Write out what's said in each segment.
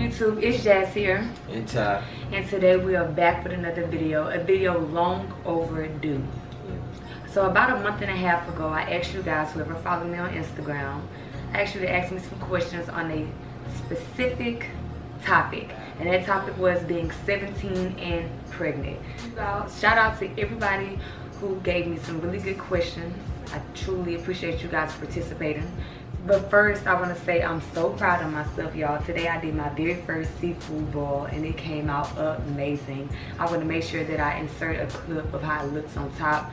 YouTube? It's Jazz here. And Ty. And today we are back with another video. A video long overdue. So about a month and a half ago, I asked you guys, whoever followed me on Instagram, I asked you to ask me some questions on a specific topic. And that topic was being 17 and pregnant. Shout out to everybody who gave me some really good questions. I truly appreciate you guys participating. But first, I want to say I'm so proud of myself, y'all. Today I did my very first seafood boil and it came out amazing. I want to make sure that I insert a clip of how it looks on top.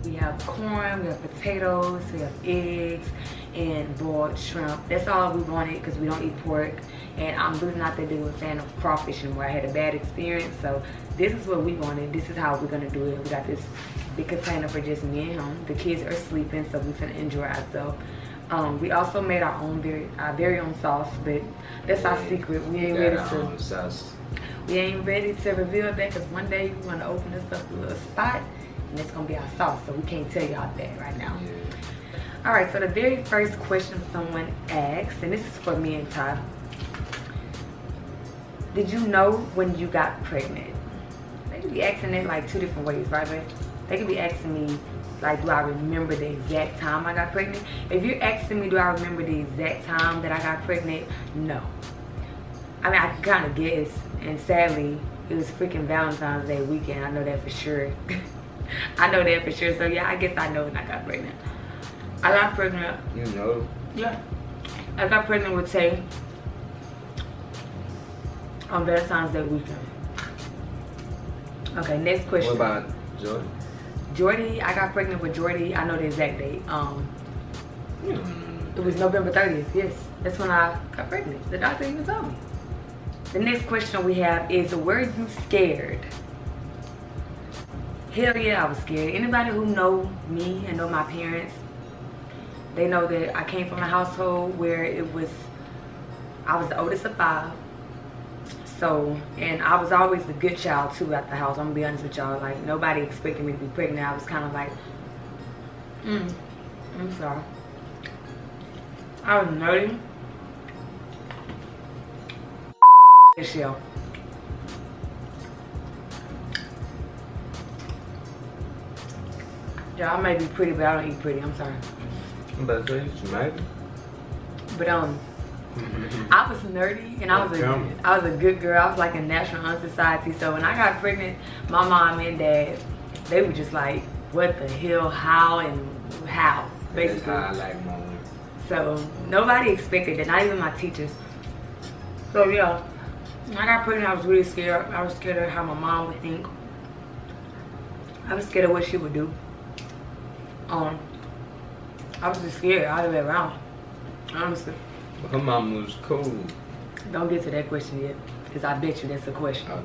We have corn, we have potatoes, we have eggs, and boiled shrimp. That's all we wanted because we don't eat pork. And I'm really not that big of a fan of crawfish anymore. I had a bad experience, so this is what we wanted. This is how we're gonna do it. We got this big container for just me and him. The kids are sleeping, so we're gonna enjoy ourselves. We also made our very own sauce, but that's our secret. We ain't ready to reveal that because one day we want to open this up a little spot, and it's gonna be our sauce. So we can't tell y'all that right now. All right. So the very first question someone asked, and this is for me and Ty. Did you know when you got pregnant? They could be asking it like two different ways, right, babe? They could be asking me, like, do I remember the exact time I got pregnant? If you're asking me, do I remember the exact time that I got pregnant? No. I mean, I can kind of guess, and sadly, it was freaking Valentine's Day weekend. I know that for sure. I know that for sure. So yeah, I guess I know when I got pregnant. I got pregnant. You know? Yeah. I got pregnant with Tay on Valentine's Day weekend. Okay, next question. What about Jordy? Jordy, I got pregnant with Jordy. I know the exact date. It was November 30th. Yes, that's when I got pregnant. The doctor even told me. The next question we have is, were you scared? Hell yeah, I was scared. Anybody who know me and know my parents, they know that I came from a household where I was the oldest of 5. So, and I was always the good child too at the house. I'm gonna be honest with y'all. Like, nobody expected me to be pregnant. I was kind of like, I'm sorry. I was nerdy. This yo. Yeah, I may be pretty, but I don't eat pretty. I'm sorry. I'm about to say, you might. But I was nerdy and I was a good girl. I was like a National Honor Society. So when I got pregnant, my mom and dad, they were just like, what the hell, how, and how, basically. That's how I like mom. So nobody expected that, not even my teachers. So yeah, when I got pregnant, I was really scared. I was scared of how my mom would think. I was scared of what she would do. I was just scared all the way around, honestly. Her mom was cool. Don't get to that question yet, because I bet you that's a question. Oh,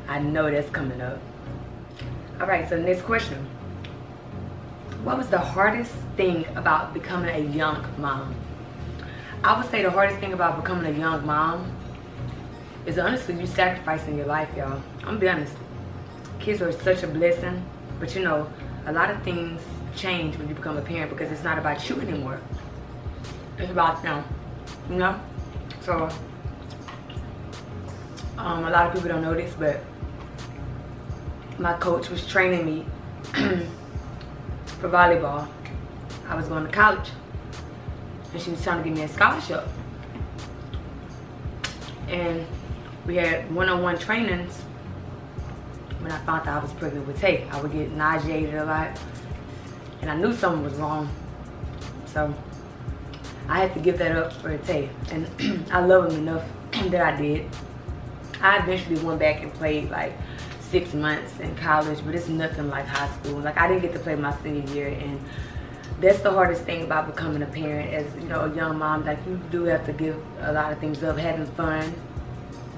I know that's coming up. All right, so next question. What was the hardest thing about becoming a young mom? I would say the hardest thing about becoming a young mom is honestly you sacrificing your life, y'all. I'm gonna be honest. Kids are such a blessing, but you know, a lot of things change when you become a parent because it's not about you anymore. It's about them. You know, so a lot of people don't know this, but my coach was training me for volleyball. I was going to college, and she was trying to give me a scholarship. And we had one-on-one trainings. When I found out I was pregnant with Tay, I would get nauseated a lot, and I knew something was wrong. So I had to give that up for Tay, and I love him enough that I did. I eventually went back and played like 6 months in college, but it's nothing like high school. Like, I didn't get to play my senior year, and that's the hardest thing about becoming a parent. As you know, a young mom, like, you do have to give a lot of things up. Having fun,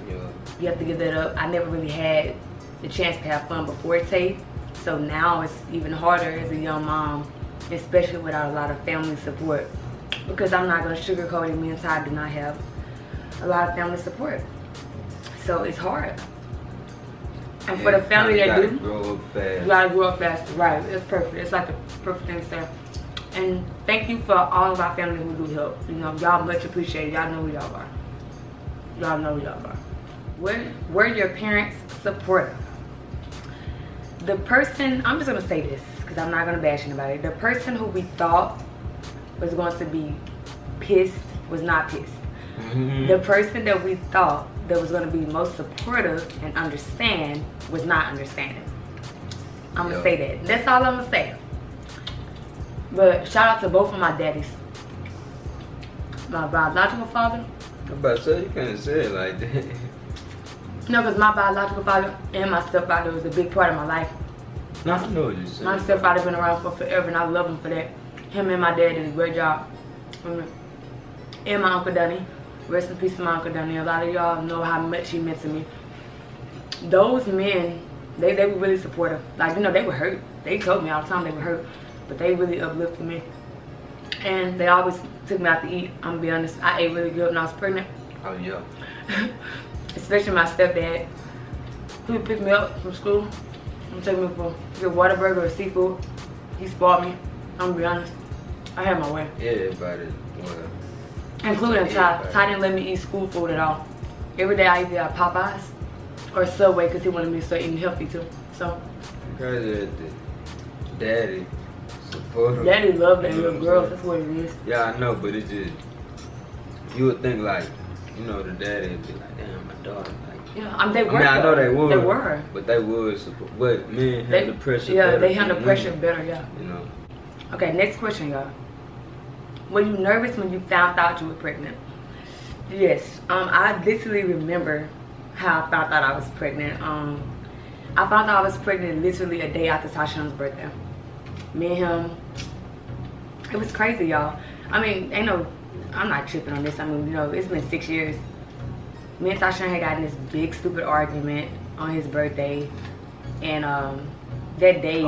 you have to give that up. I never really had the chance to have fun before Tay, so now it's even harder as a young mom, especially without a lot of family support. Because I'm not going to sugarcoat it, me and Ty do not have a lot of family support. So it's hard. And for the family that do, grow up fast. you gotta grow up fast. Right, it's perfect. It's like the perfect thing to say. And thank you for all of our family who do help. You know, y'all much appreciated. Y'all know who y'all are. Y'all know who y'all are. Were your parents supportive? The person, I'm just gonna say this because I'm not gonna bash anybody. The person who we thought was going to be pissed was not pissed. The person that we thought that was going to be most supportive and understand was not understanding. I'm gonna say that. That's all I'm gonna say. But shout out to both of my daddies. My biological father. I'm about to say, you can't say it like that. No, because my biological father and my stepfather was a big part of my life. No, I know what you're saying. My stepfather's been around for forever and I love him for that. Him and my dad did a great job. And my Uncle Dunny. Rest in peace to my Uncle Dunny. A lot of y'all know how much he meant to me. Those men, they were really supportive. Like, you know, they were hurt. They told me all the time they were hurt. But they really uplifted me. And they always took me out to eat. I'm gonna be honest. I ate really good when I was pregnant. Oh, yeah. Especially my stepdad. He would pick me up from school and take me for a Whataburger or seafood. He spoiled me. I'm gonna be honest. I had my way. Everybody. Well, including Ty. Ty didn't let me eat school food at all. Every day I either got Popeyes or Subway because he wanted me to start eating healthy too. So. Because of the daddy support. Daddy loved that little girl. That's what it is. Yeah, I know, but it's just, you would think like, you know, the daddy would be like, damn, my daughter. Like, yeah, they were. I mean, I know they would. They were. But they would support. But men handle pressure yeah, better. They handle pressure better, yeah. You know. Okay, next question, y'all. Were you nervous when you found out you were pregnant? Yes. I literally remember how I found out I was pregnant. I found out I was pregnant literally a day after Tashawn's birthday. Me and him, it was crazy, y'all. I mean, I'm not tripping on this. I mean, you know, it's been 6 years. Me and Tashawn had gotten this big stupid argument on his birthday. And that day,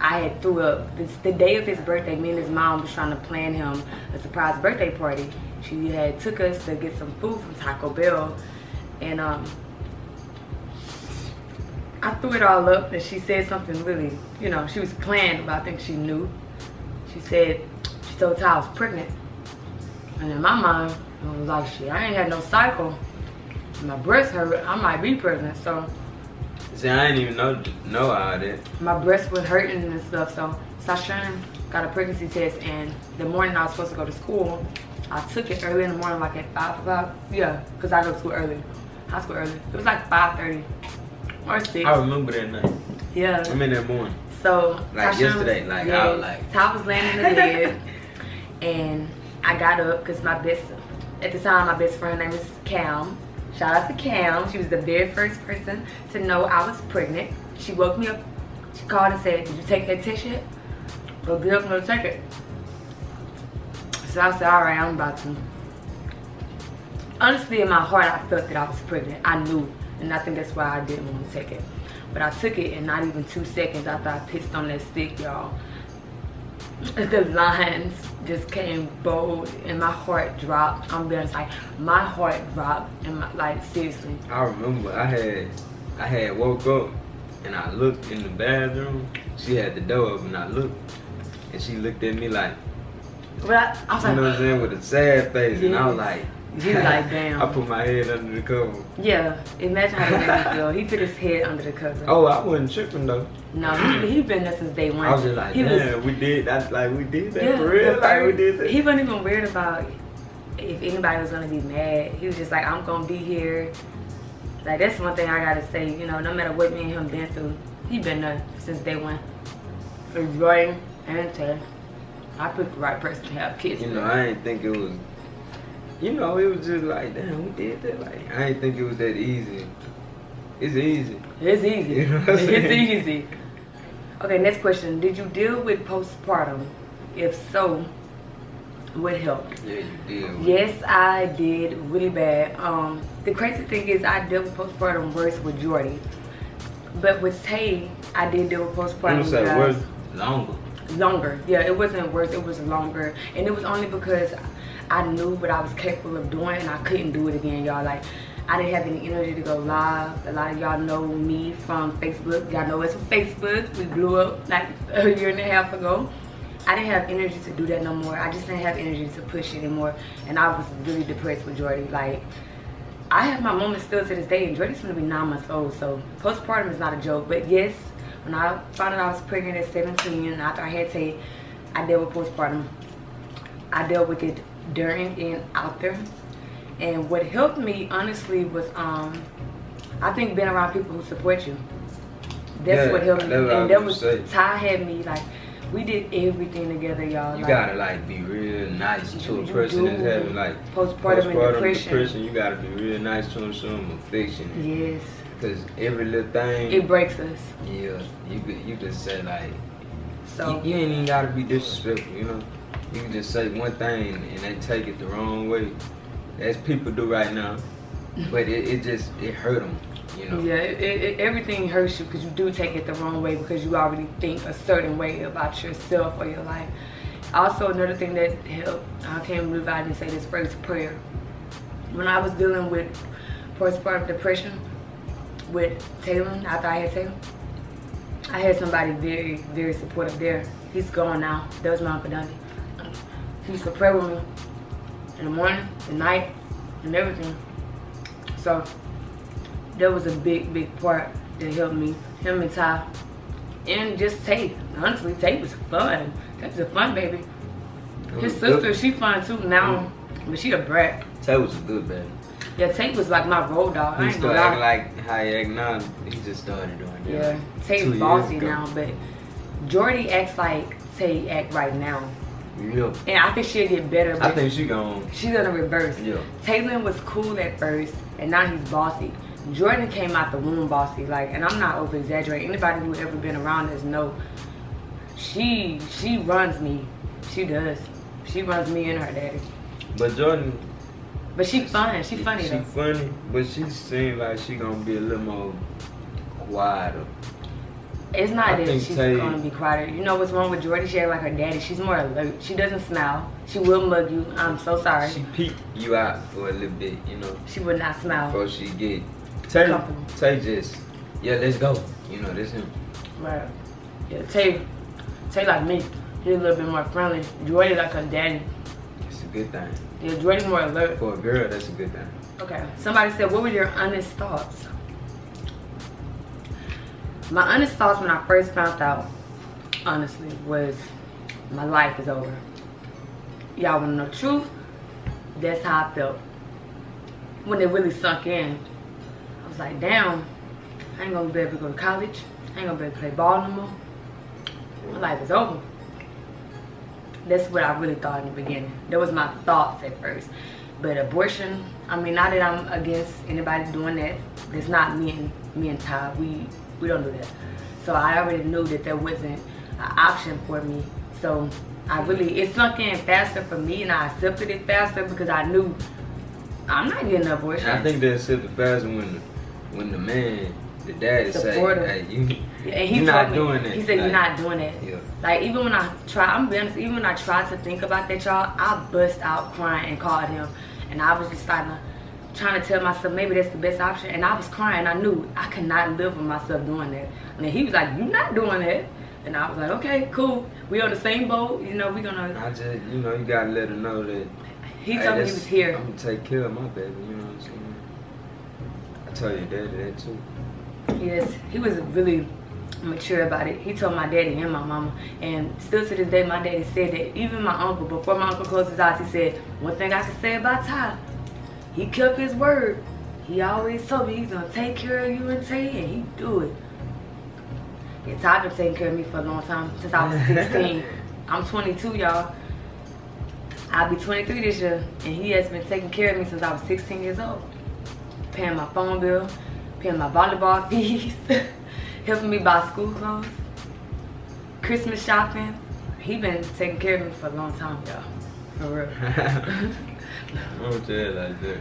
I had threw up. The day of his birthday, me and his mom was trying to plan him a surprise birthday party. She had took us to get some food from Taco Bell. And I threw it all up and she said something really, you know, she was playing, but I think she knew. She told Ty I was pregnant. And in my mind, I was like, shit, I ain't had no cycle. My breast hurt, I might be pregnant, so. See, I didn't even know all that. My breast was hurting and stuff, so Sashawn got a pregnancy test, and the morning I was supposed to go to school, I took it early in the morning, like at 5 o'clock. Yeah, because I go to school early. High school early. It was like 5:30 or 6. I remember that night. Yeah. I mean that morning. So like Tashawn yesterday, like yeah, I was like. Ty was laying in the bed, and I got up because at the time my best friend name is Cam. Shout out to Cam. She was the very first person to know I was pregnant. She woke me up. She called and said, "Did you take that test yet? Go get up and go take it." So I said, "All right, I'm about to." Honestly, in my heart, I felt that I was pregnant. I knew, and I think that's why I didn't want to take it. But I took it, and not even 2 seconds after I pissed on that stick, y'all, the lines just came bold, and my heart dropped. I'm being like, my heart dropped, and like seriously. I remember I had woke up, and I looked in the bathroom. She had the door open, and I looked, and she looked at me like, but I was like, you know what I'm saying, with a sad face, and I was like. He was like, damn. I put my head under the cover. Yeah, imagine how that made me feel. He put his head under the cover. Oh, I wasn't tripping though. No, he been there since day one. I was just like, damn, we did that. Like we did that for real. Like we did that. He wasn't even worried about if anybody was gonna be mad. He was just like, I'm gonna be here. Like that's one thing I gotta say. You know, no matter what me and him been through, he been there since day one. For Joy and Ted, I picked the right person to have kids. You know, I didn't think it was. You know, it was just like, damn, we did that. Like, I didn't think it was that easy. It's easy. It's easy. You know what I'm saying? It's easy. Okay, next question. Did you deal with postpartum? If so, what helped? Yeah, you did. Yes, I did really bad. The crazy thing is I dealt with postpartum worse with Jordy. But with Tay, I did deal with postpartum. I'm say worse, longer. Longer. Yeah, it wasn't worse, it was longer. And it was only because I knew what I was capable of doing and I couldn't do it again, y'all. Like, I didn't have any energy to go live. A lot of y'all know me from Facebook. Y'all know us from Facebook. We blew up like a year and a half ago. I didn't have energy to do that no more. I just didn't have energy to push anymore. And I was really depressed with Jordy. Like, I have my moments still to this day, and Jordy's gonna be 9 months old, so postpartum is not a joke. But yes, when I found out I was pregnant at 17, and after I had Tate, I dealt with postpartum. I dealt with it during and after. And what helped me, honestly, was I think being around people who support you. That's what helped me. And that was, Ty had me, like, we did everything together, y'all. You like, gotta like be real nice to a person that's having like postpartum depression. You gotta be real nice to them, show them affection. Yes. Cause every little thing, it breaks us. Yeah, you can say like, so you ain't even gotta be disrespectful, you know. You can just say one thing and they take it the wrong way, as people do right now. But it hurt them. You know? Yeah, everything hurts you because you do take it the wrong way because you already think a certain way about yourself or your life. Also, another thing that helped, I can't believe I didn't say this first, prayer. When I was dealing with postpartum depression with Taylor, after I had Taylor, I had somebody very, very supportive there. He's gone now. That was my Uncle Dundee. He used to pray with me in the morning, the night, and everything. So that was a big, big part that helped me. Him and Ty. And just Tate. Honestly, Tate was fun. Tate was a fun baby. His sister, she fun too now, but she a brat. Tate was a good baby. Yeah, Tate was like my road dog. He started acting like how he act now. He just started doing that. Yeah, Tate's bossy now, but Jordy acts like Tate act right now. Yeah. And I think she'll get better. I think she's gonna reverse. Yeah. Taylor was cool at first, and now he's bossy. Jordan came out the womb bossy, like, and I'm not over exaggerating. Anybody who's ever been around us know she runs me. She does. She runs me and her daddy. But Jordan. But she fun. She funny though. She funny, but she seems like she gonna be a little more quieter. It's not that she's gonna be quieter. You know what's wrong with Jordy? She act like her daddy. She's more alert. She doesn't smile. She will mug you. I'm so sorry. She peek you out for a little bit, you know. She would not smile. Before she get Tay just, yeah, let's go. You know, this him. Right. Yeah, Tay like me. He's a little bit more friendly. Jordy like her daddy. It's a good thing. Yeah, Jordy more alert. For a girl, that's a good thing. Okay. Somebody said, what were your honest thoughts? My honest thoughts when I first found out, honestly, was my life is over. Y'all wanna know the truth? That's how I felt. When it really sunk in, I was like, damn, I ain't gonna be able to go to college. I ain't gonna be able to play ball no more. My life is over. That's what I really thought in the beginning. That was my thoughts at first. But abortion, I mean, not that I'm against anybody doing that. That's not me and Ty. We don't do that. So I already knew that there wasn't an option for me. So it sunk in faster for me, and I accepted it faster because I knew I'm not getting an abortion. And I think they accepted faster when the man, the daddy say, hey, you're not doing that. He said, you're not doing that. Yeah. Like, even when I try, I'm being honest, even when I tried to think about that, y'all, I bust out crying and called him. And I was just trying to tell myself maybe that's the best option. And I was crying. I knew I could not live with myself doing that. And then he was like, you're not doing that. And I was like, okay, cool. We on the same boat. You know, we're going to. I just, you know, you got to let her know that. He told me he was here. I'm going to take care of my baby, you know what I'm saying? I told your daddy that too. Yes, he was really mature about it. He told my daddy and my mama. And still to this day, my daddy said that even my uncle, before my uncle closed his eyes, he said, one thing I can say about Ty, he kept his word. He always told me he's going to take care of you and Tay, and he do it. Yeah, Ty been taking care of me for a long time, since I was 16. I'm 22, y'all. I'll be 23 this year, and he has been taking care of me since I was 16 years old. Paying my phone bill, paying my volleyball fees, helping me buy school clothes, Christmas shopping. He been taking care of me for a long time, y'all. For real. I'm saying like that.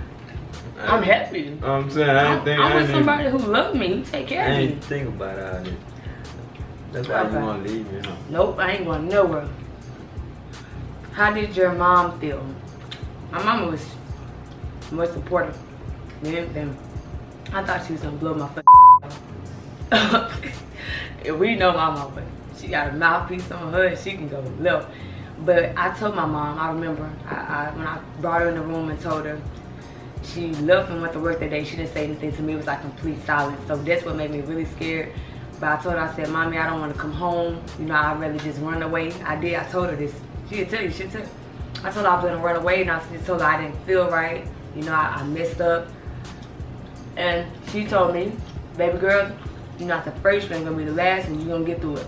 I'm happy. I'm saying I'm with somebody who love me, who take care of me. I ain't think about all this. That's why you want to leave me, huh? Nope, I ain't going nowhere. How did your mom feel? My mama was more supportive than anything. I thought she was gonna blow my fucking off. We know my mama. She got a mouthpiece on her and she can go left. But I told my mom, I remember, when I brought her in the room and told her, she left and went to work that day. She didn't say anything to me. It was like complete silence. So that's what made me really scared. But I told her, I said, Mommy, I don't want to come home. You know, I'd rather just run away. I did. I told her this. She'd tell you. She'd tell you. I told her I was going to run away, and I just told her I didn't feel right. You know, I messed up. And she told me, baby girl, you're not the first, you ain't going to be the last, and you're going to get through it.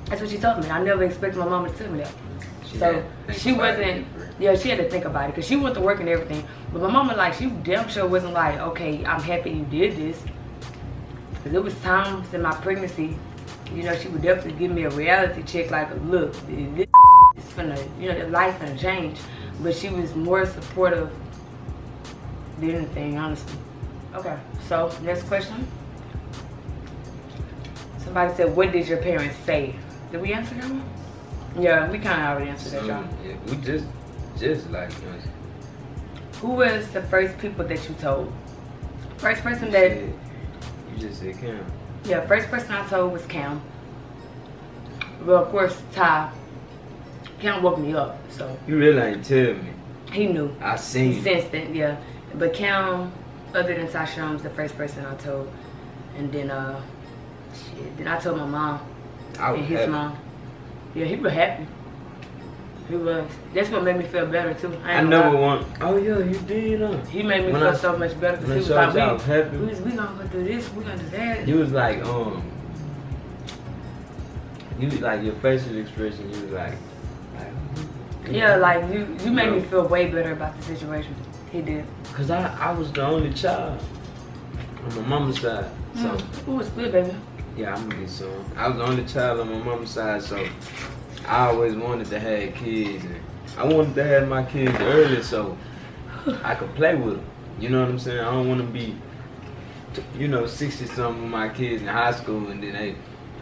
That's what she told me. I never expected my mama to tell me that. So she wasn't, yeah, she had to think about it because she went to work and everything. But my mama, like, she damn sure wasn't like, okay, I'm happy you did this. Because it was times in my pregnancy, you know, she would definitely give me a reality check, like, look, this is finna, you know, your life finna change. But she was more supportive than anything, honestly. Okay, so next question. Somebody said, what did your parents say? Did we answer that one? Yeah, we kind of already answered that, y'all. Yeah, we just like, you know. Who was the first people that you told? First person that... You just said Cam. Yeah, first person I told was Cam. Well, of course, Ty. Cam woke me up, so... You really ain't tell me. He knew. I seen He sensed it, yeah. But Cam, other than Tasha, was the first person I told. And then, then I told my mom. And his happy. mom. Yeah, he was happy. He was. That's what made me feel better too. I never want. Oh yeah, you did. He made me feel so much better because he was like, we gonna go do this, we gonna do that. You was like, you was like your facial expression. You was like yeah, like you made me feel way better about the situation. He did. Cause I was the only child on my mama's side. So it was good, baby. Yeah, I'm gonna get some. I was the only child on my mama's side, so I always wanted to have kids, and I wanted to have my kids early so I could play with them. You know what I'm saying? I don't want to be, 60-something with my kids in high school and then they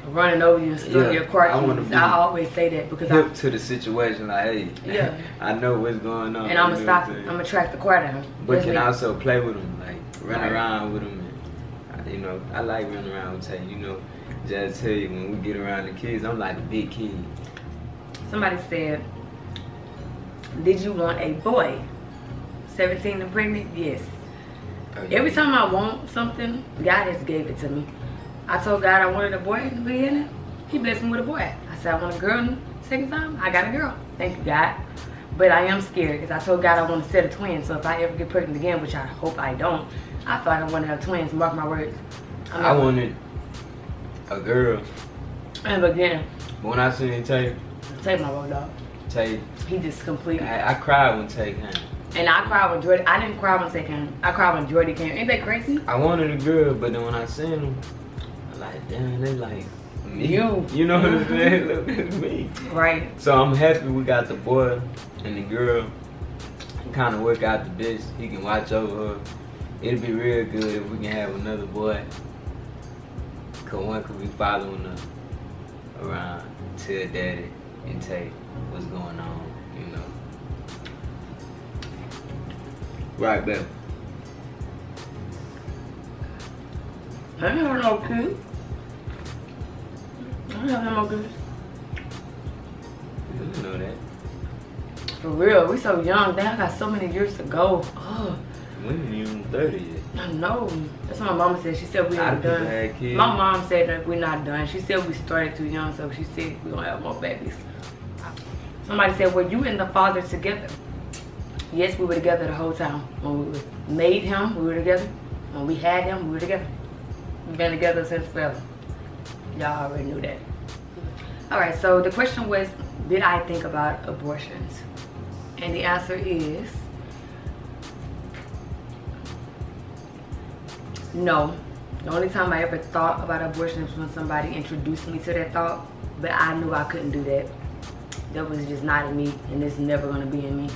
running over you and stealing your car keys. I always say that because hip to the situation, like, hey, yeah, I know what's going on. And I'm gonna stop. I'm gonna track the car down. But can also play with them, like run around with them. You know, I like running around with Tay. You know, just tell you when we get around the kids, I'm like a big kid. Somebody said, did you want a boy? 17 and pregnant? Yes. Oh, yeah. Every time I want something, God has gave it to me. I told God I wanted a boy in the beginning. He blessed me with a boy. I said I want a girl in the second time. I got a girl. Thank you, God. But I am scared because I told God I want a set of twins. So if I ever get pregnant again, which I hope I don't, I feel like I want to have twins, mark my words. I wanted a girl. And again. But when I seen Tay my road dog. Tay. He just completely. I cried when Tay came. And I cried when Jordy. I didn't cry when Tay came. I cried when Jordy came. Ain't that crazy? I wanted a girl, but then when I seen him, I'm like, damn, they like me. You know what I'm saying? Look at me. Right. So I'm happy we got the boy and the girl. He kind of work out the best. He can watch over her. It'd be real good if we can have another boy. Cause one could be following her around, tell daddy and Tay what's going on, you know. Right, babe. I ain't have no kids. I ain't have no kids. You didn't know that. For real, we so young. Damn, I got so many years to go. Ugh. We ain't even 30 yet. I know. That's what my mama said. She said we ain't done. My mom said that we're not done. She said we started too young, so she said we're gonna have more babies. Somebody said, were you and the father together? Yes, we were together the whole time. When we made him, we were together. When we had him, we were together. We've been together since forever. Y'all already knew that. Alright, so the question was, did I think about abortions? And the answer is no. The only time I ever thought about abortion was when somebody introduced me to that thought, but I knew I couldn't do that. That was just not in me, and it's never gonna be in me.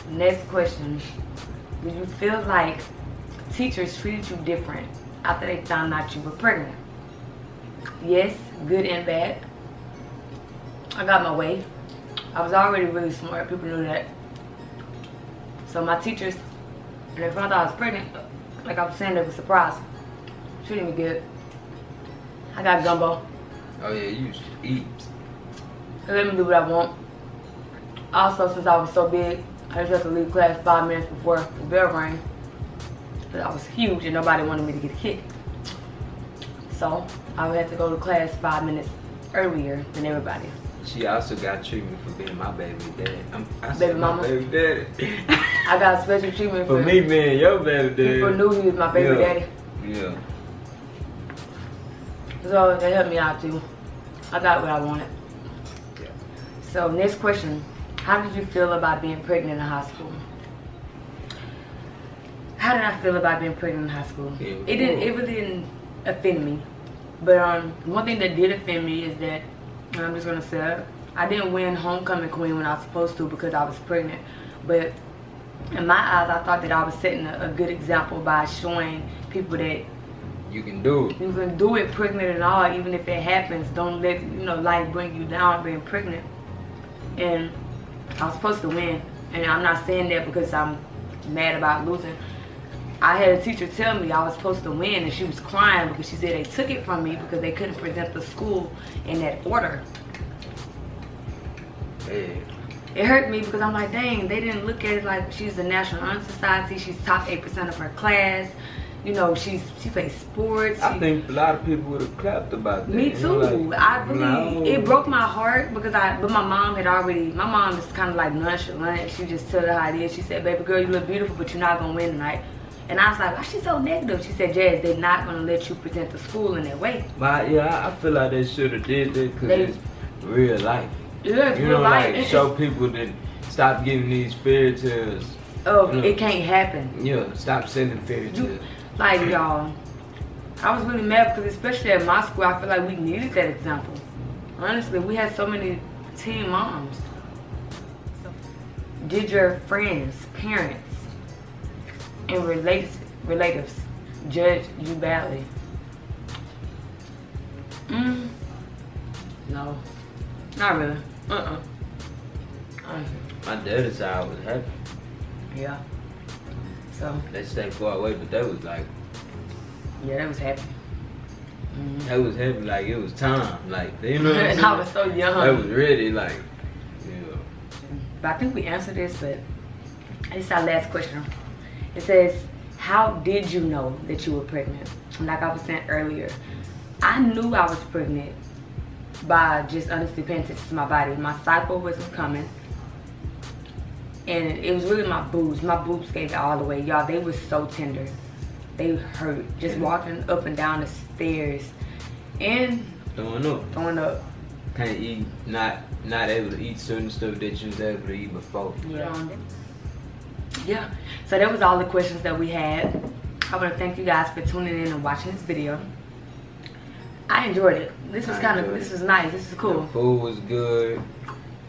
Next question. Do you feel like teachers treated you different after they found out you were pregnant? Yes, good and bad. I got my way. I was already really smart. People knew that. So my teachers, when they found out I was pregnant, like I was saying, they were surprised. Treated me good. I got gumbo. Oh yeah, you used to eat. It let me do what I want. Also, since I was so big, I just had to leave class 5 minutes before the bell rang. Because I was huge and nobody wanted me to get hit. So, I would have to go to class 5 minutes earlier than everybody. She also got treatment for being my baby daddy. Baby mama. Baby daddy. I got special treatment for me being your baby daddy. People knew he was my baby daddy. Yeah. So, they helped me out too. I got what I wanted. Yeah. So, next question. How did you feel about being pregnant in high school? How did I feel about being pregnant in high school? Yeah, It really didn't offend me. But one thing that did offend me is that, and I'm just gonna say it, I didn't win homecoming queen when I was supposed to because I was pregnant. But in my eyes, I thought that I was setting a good example by showing people that you can do it. You can do it pregnant and all, even if it happens. Don't let life bring you down being pregnant. And I was supposed to win, and I'm not saying that because I'm mad about losing. I had a teacher tell me I was supposed to win, and she was crying because she said they took it from me because they couldn't present the school in that order. Hey. It hurt me because I'm like, dang, they didn't look at it like she's the National Honor Society. She's top 8% of her class. You know, she plays sports. I think a lot of people would have clapped about that. Me too. It broke my heart because but my mom is kind of like nonchalant. She just told her how it is. She said, baby girl, you look beautiful, but you're not going to win tonight. And I was like, why she so negative? She said, Jazz, they're not going to let you present the school in that way. But yeah, I feel like they should have did that because it's real life. Yeah, it's real life. Like show people that stop giving these fairy tales. Oh, it can't happen. Yeah, stop sending fairy tales. Like, y'all, I was really mad because especially at my school, I feel like we needed that example. Honestly, we had so many teen moms. Did your friends, parents, and relatives judge you badly? No, not really. Honestly. My daddy's side was happy. Yeah. So they stayed far away, but they was like, yeah, they was happy. They was happy like it was time, like you know. What I'm and saying? I was so young. They was ready, like, yeah. But I think we answered this, but this is our last question. It says, how did you know that you were pregnant? Like I was saying earlier, I knew I was pregnant by just honestly paying attention to my body. My cycle wasn't coming. And it was really my boobs. My boobs gave it all the way. Y'all, they were so tender. They hurt. Just walking up and down the stairs. And throwing up. Can't eat, not able to eat certain stuff that you was able to eat before. Yeah. So that was all the questions that we had. I want to thank you guys for tuning in and watching this video. I enjoyed it. This was nice. This is cool. The food was good.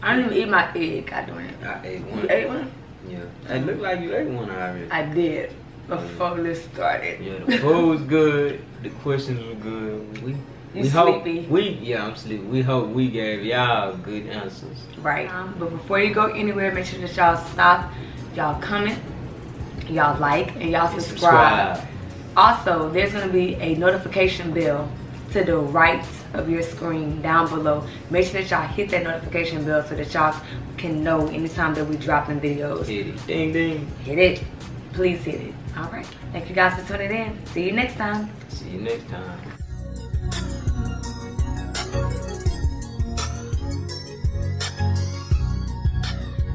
I didn't even eat my egg. I ate one. You ate one? Yeah. It looked like you ate one already. I did. Before this started. Yeah, the food was good. The questions were good. You sleepy? I'm sleepy. We hope we gave y'all good answers. Right. But before you go anywhere, make sure that y'all stop, y'all comment, y'all like, and y'all subscribe. Also, there's going to be a notification bell to the right of your screen down below. Make sure that y'all hit that notification bell so that y'all can know anytime that we drop in videos. Hit it. Ding ding. Hit it. Please hit it. Alright. Thank you guys for tuning in. See you next time. See you next time.